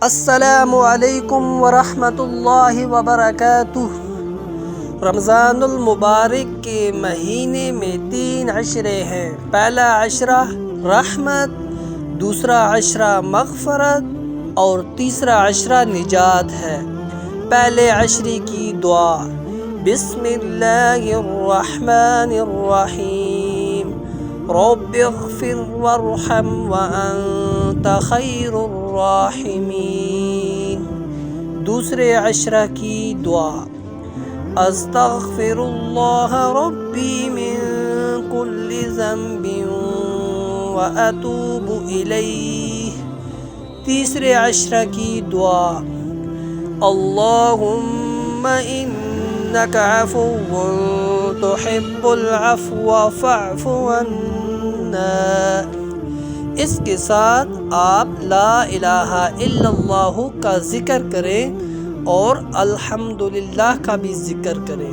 السلام علیکم ورحمۃ اللہ وبرکاتہ۔ رمضان المبارک کے مہینے میں 3 عشرے ہیں۔ پہلا عشرہ رحمت، دوسرا عشرہ مغفرت اور تیسرا عشرہ نجات ہے۔ پہلے عشرے کی دعا: بسم اللہ الرحمن الرحیم، رب اغفر وارحم وانت خیر الراحمین۔ دوسرے عشرہ کی دعا: استغفر اللہ ربی من کل ذنب واتوب الیہ۔ تیسرے عشرہ کی دعا: اللہم انک عفو تحب العفو فاعف عنا۔ اس کے ساتھ آپ لا الہ الا اللہ کا ذکر کریں اور الحمدللہ کا بھی ذکر کریں۔